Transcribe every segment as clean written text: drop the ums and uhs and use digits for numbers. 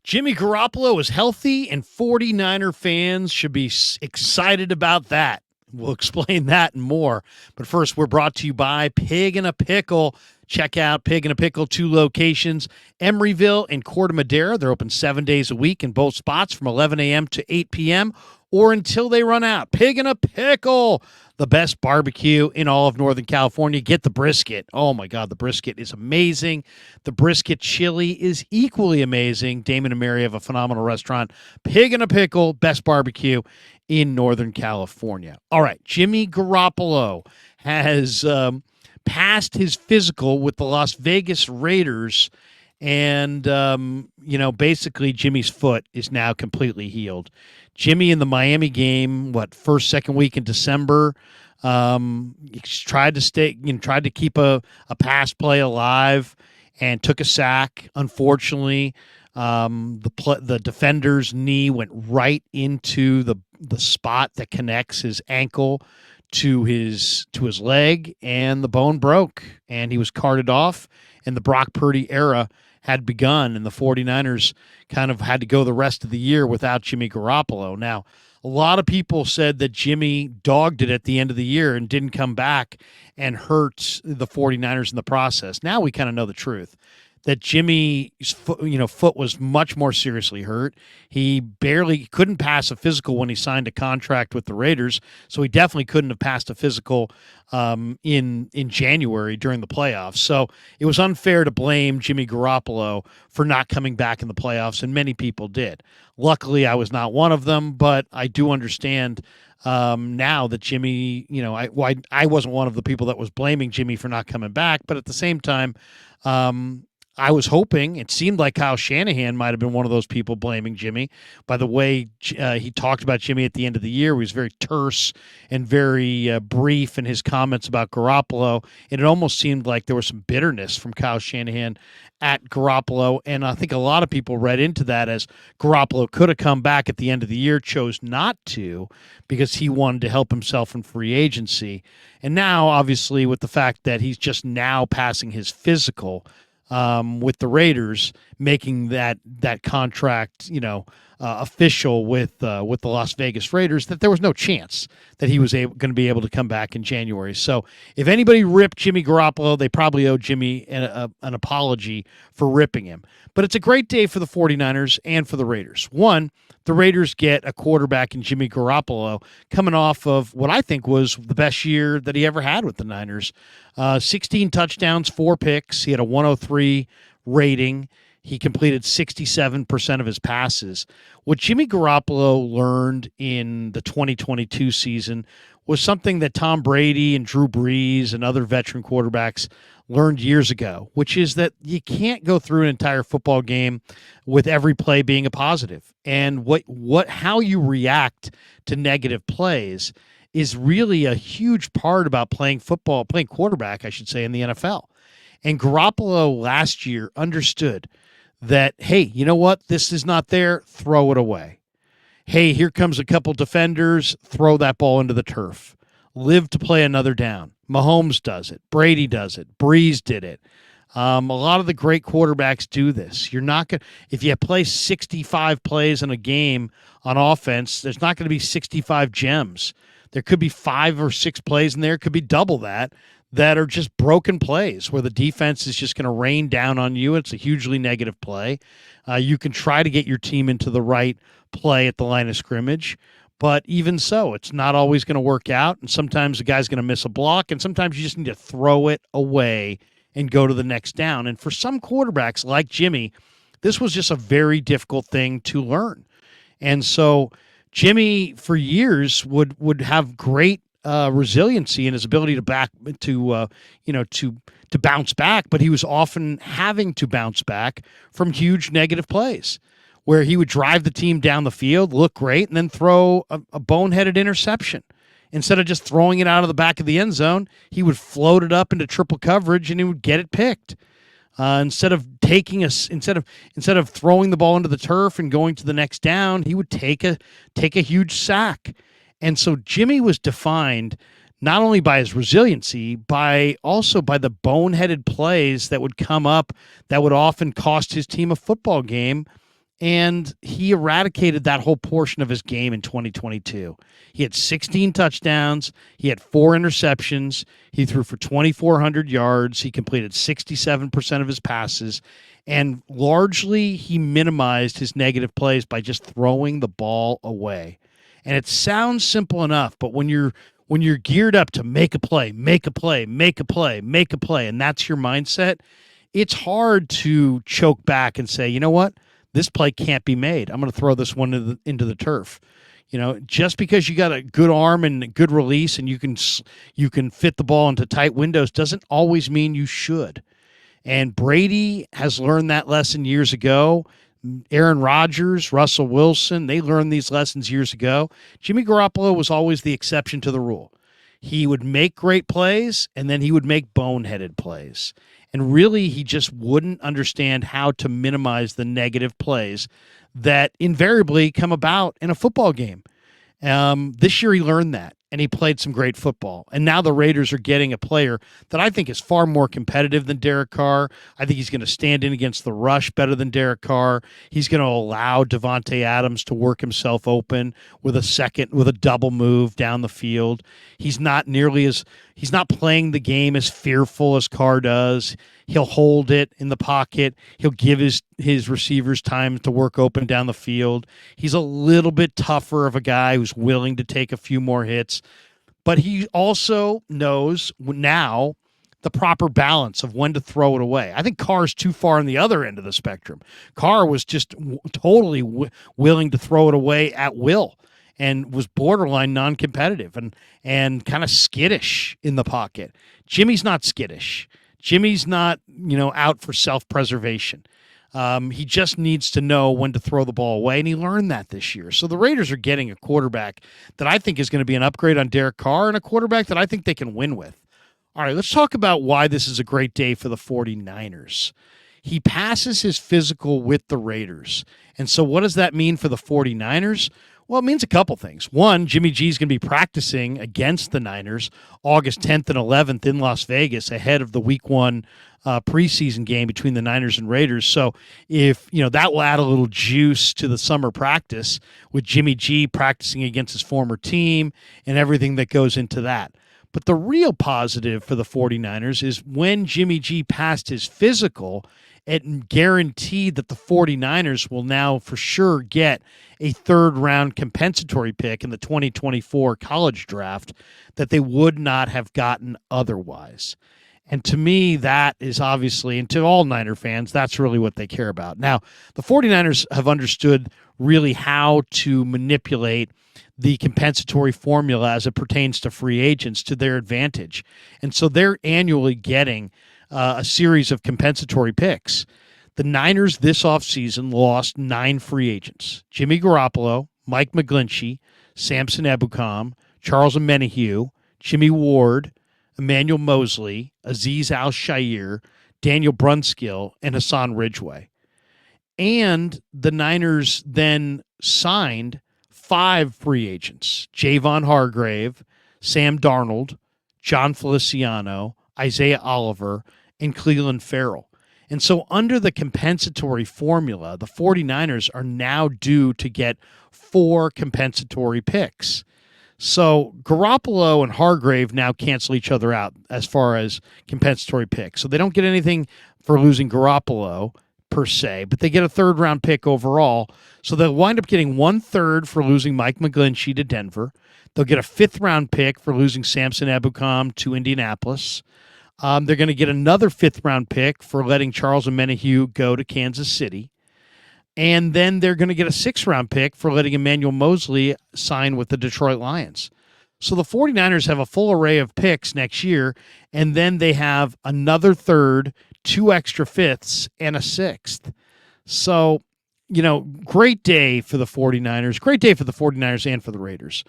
Jimmy Garoppolo is healthy, and 49er fans should be excited about that. We'll explain that and more. But first, we're brought to you by Pig and a Pickle. Check out Pig and a Pickle, 2 locations, Emeryville and Corte Madera. They're open 7 days a week in both spots from 11 a.m. to 8 p.m. or until they run out. Pig and a Pickle, the best barbecue in all of Northern California. Get the brisket. Oh, my God, the brisket is amazing. The brisket chili is equally amazing. Damon and Mary have a phenomenal restaurant. Pig and a Pickle, best barbecue in Northern California. All right, Jimmy Garoppolo has passed his physical with the Las Vegas Raiders, and, basically Jimmy's foot is now completely healed. Jimmy in the Miami game, first, second week in December, tried to keep a pass play alive and took a sack. Unfortunately, the defender's knee went right into the spot that connects his ankle to his leg, and the bone broke, and he was carted off, and the Brock Purdy era had begun, and the 49ers kind of had to go the rest of the year without Jimmy Garoppolo. Now, a lot of people said that Jimmy dogged it at the end of the year and didn't come back and hurt the 49ers in the process. Now we kind of know the truth, that Jimmy's foot was much more seriously hurt. He couldn't pass a physical when he signed a contract with the Raiders, so he definitely couldn't have passed a physical in January during the playoffs. So it was unfair to blame Jimmy Garoppolo for not coming back in the playoffs, and many people did. Luckily, I was not one of them, but I do understand now that Jimmy, I wasn't one of the people that was blaming Jimmy for not coming back, but at the same time, I was hoping, it seemed like Kyle Shanahan might have been one of those people blaming Jimmy. By the way, he talked about Jimmy at the end of the year. He was very terse and very brief in his comments about Garoppolo, and it almost seemed like there was some bitterness from Kyle Shanahan at Garoppolo, and I think a lot of people read into that as Garoppolo could have come back at the end of the year, chose not to because he wanted to help himself in free agency. And now, obviously, with the fact that he's just now passing his physical with the Raiders, making that contract, official with the Las Vegas Raiders, that there was no chance that he was going to be able to come back in January. So if anybody ripped Jimmy Garoppolo, they probably owe Jimmy an apology for ripping him. But it's a great day for the 49ers and for the Raiders. One, the Raiders get a quarterback in Jimmy Garoppolo coming off of what I think was the best year that he ever had with the Niners. 16 touchdowns, 4 picks. He had a 103 rating. He completed 67% of his passes. What Jimmy Garoppolo learned in the 2022 season was something that Tom Brady and Drew Brees and other veteran quarterbacks learned years ago, which is that you can't go through an entire football game with every play being a positive. And how you react to negative plays is really a huge part about playing quarterback, I should say, in the NFL. And Garoppolo last year understood that, hey, you know what? This is not there. Throw it away. Hey, here comes a couple defenders. Throw that ball into the turf. Live to play another down. Mahomes does it. Brady does it. Breeze did it. A lot of the great quarterbacks do this. You're not going if you play 65 plays in a game on offense, there's not going to be 65 gems. There could be 5 or 6 plays in there. Could be double that are just broken plays where the defense is just going to rain down on you. It's a hugely negative play. You can try to get your team into the right play at the line of scrimmage, but even so, it's not always going to work out, and sometimes the guy's going to miss a block, and sometimes you just need to throw it away and go to the next down. And for some quarterbacks like Jimmy, this was just a very difficult thing to learn. And so Jimmy, for years, would have great resiliency in his ability to bounce back, but he was often having to bounce back from huge negative plays where he would drive the team down the field, look great, and then throw a boneheaded interception. Instead of just throwing it out of the back of the end zone, he would float it up into triple coverage and he would get it picked. Instead of throwing the ball into the turf and going to the next down, he would take a huge sack. And so Jimmy was defined not only by his resiliency, also by the boneheaded plays that would come up that would often cost his team a football game. And he eradicated that whole portion of his game in 2022. He had 16 touchdowns. He had 4 interceptions. He threw for 2,400 yards. He completed 67% of his passes. And largely, he minimized his negative plays by just throwing the ball away. And it sounds simple enough, but when you're geared up to make a play, make a play, make a play, make a play, and that's your mindset, it's hard to choke back and say, you know what? This play can't be made. I'm going to throw this one into the turf. Just because you got a good arm and a good release and you can fit the ball into tight windows doesn't always mean you should. And Brady has learned that lesson years ago. Aaron Rodgers, Russell Wilson, they learned these lessons years ago. Jimmy Garoppolo was always the exception to the rule. He would make great plays, and then he would make boneheaded plays. And really, he just wouldn't understand how to minimize the negative plays that invariably come about in a football game. This year, he learned that, and he played some great football. And now the Raiders are getting a player that I think is far more competitive than Derek Carr. I think he's going to stand in against the rush better than Derek Carr. He's going to allow Devontae Adams to work himself open with a double move down the field. He's not playing the game as fearful as Carr does. He'll hold it in the pocket. He'll give his receivers time to work open down the field. He's a little bit tougher of a guy who's willing to take a few more hits. But he also knows now the proper balance of when to throw it away. I think Carr's too far on the other end of the spectrum. Carr was just totally willing to throw it away at will and was borderline non-competitive and kind of skittish in the pocket. Jimmy's not skittish. Jimmy's not, out for self-preservation. He just needs to know when to throw the ball away, and he learned that this year. So the Raiders are getting a quarterback that I think is going to be an upgrade on Derek Carr and a quarterback that I think they can win with. All right, let's talk about why this is a great day for the 49ers. He passes his physical with the Raiders. And so what does that mean for the 49ers? Well, it means a couple things. One, Jimmy G is going to be practicing against the Niners August 10th and 11th in Las Vegas ahead of the Week 1 preseason game between the Niners and Raiders. So if, that will add a little juice to the summer practice with Jimmy G practicing against his former team and everything that goes into that. But the real positive for the 49ers is when Jimmy G passed his physical, it guaranteed that the 49ers will now for sure get a third-round compensatory pick in the 2024 college draft that they would not have gotten otherwise. And to me, that is obviously, and to all Niner fans, that's really what they care about. Now, the 49ers have understood really how to manipulate the compensatory formula as it pertains to free agents to their advantage. And so they're annually getting a series of compensatory picks. The Niners this offseason lost 9 free agents: Jimmy Garoppolo, Mike McGlinchey, Samson Ebukam, Charles Omenihu, Jimmy Ward, Emmanuel Mosley, Azeez Al-Shaair, Daniel Brunskill, and Hassan Ridgeway. And the Niners then signed 5 free agents: Javon Hargrave, Sam Darnold, John Feliciano, Isaiah Oliver, and Cleveland Farrell. And so under the compensatory formula, the 49ers are now due to get 4 compensatory picks. So Garoppolo and Hargrave now cancel each other out as far as compensatory picks. So they don't get anything for losing Garoppolo per se, but they get a third-round pick overall. So they'll wind up getting 1/3 for losing Mike McGlinchey to Denver. They'll get a 5th-round pick for losing Samson Ebukam to Indianapolis. They're going to get another 5th-round pick for letting Charles Omenihu go to Kansas City. And then they're going to get a 6th-round pick for letting Emmanuel Mosley sign with the Detroit Lions. So the 49ers have a full array of picks next year, and then they have another 3rd, 2 extra 5ths, and a 6th. So, great day for the 49ers. Great day for the 49ers and for the Raiders.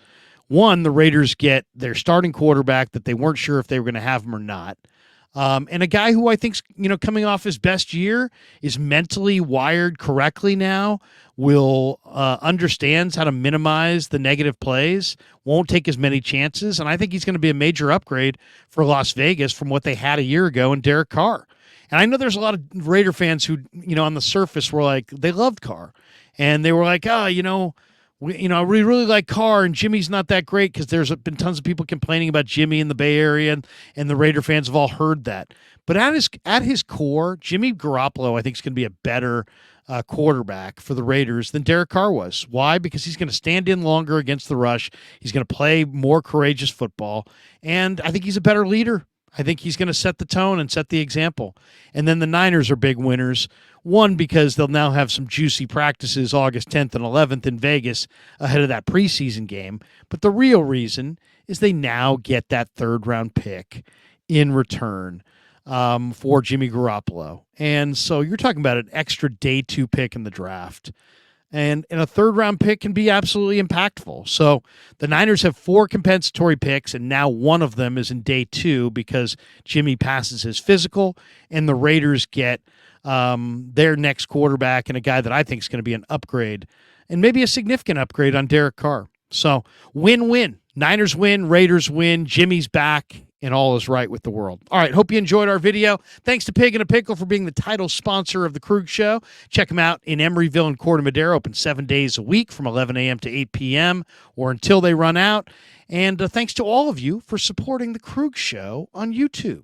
One, the Raiders get their starting quarterback that they weren't sure if they were going to have him or not. And a guy who I think's, coming off his best year, is mentally wired correctly now, will understands how to minimize the negative plays, won't take as many chances, and I think he's going to be a major upgrade for Las Vegas from what they had a year ago in Derek Carr. And I know there's a lot of Raider fans who, on the surface were like, they loved Carr. And they were like, we really like Carr, and Jimmy's not that great, because there's been tons of people complaining about Jimmy in the Bay Area, and the Raider fans have all heard that. But at his core, Jimmy Garoppolo, I think, is going to be a better quarterback for the Raiders than Derek Carr was. Why? Because he's going to stand in longer against the rush. He's going to play more courageous football, and I think he's a better leader. I think he's going to set the tone and set the example. And then the Niners are big winners. One, because they'll now have some juicy practices August 10th and 11th in Vegas ahead of that preseason game. But the real reason is they now get that third-round pick in return for Jimmy Garoppolo. And so you're talking about an extra day 2 pick in the draft. And a third-round pick can be absolutely impactful. So the Niners have 4 compensatory picks, and now one of them is in day 2 because Jimmy passes his physical, and the Raiders get their next quarterback, and a guy that I think is going to be an upgrade, and maybe a significant upgrade on Derek Carr. So win-win. Niners win, Raiders win, Jimmy's back, and all is right with the world. All right, hope you enjoyed our video. Thanks to Pig and a Pickle for being the title sponsor of the Krug Show. Check them out in Emeryville and Corte Madera, open 7 days a week from 11 a.m. to 8 p.m. or until they run out. And thanks to all of you for supporting the Krug Show on YouTube.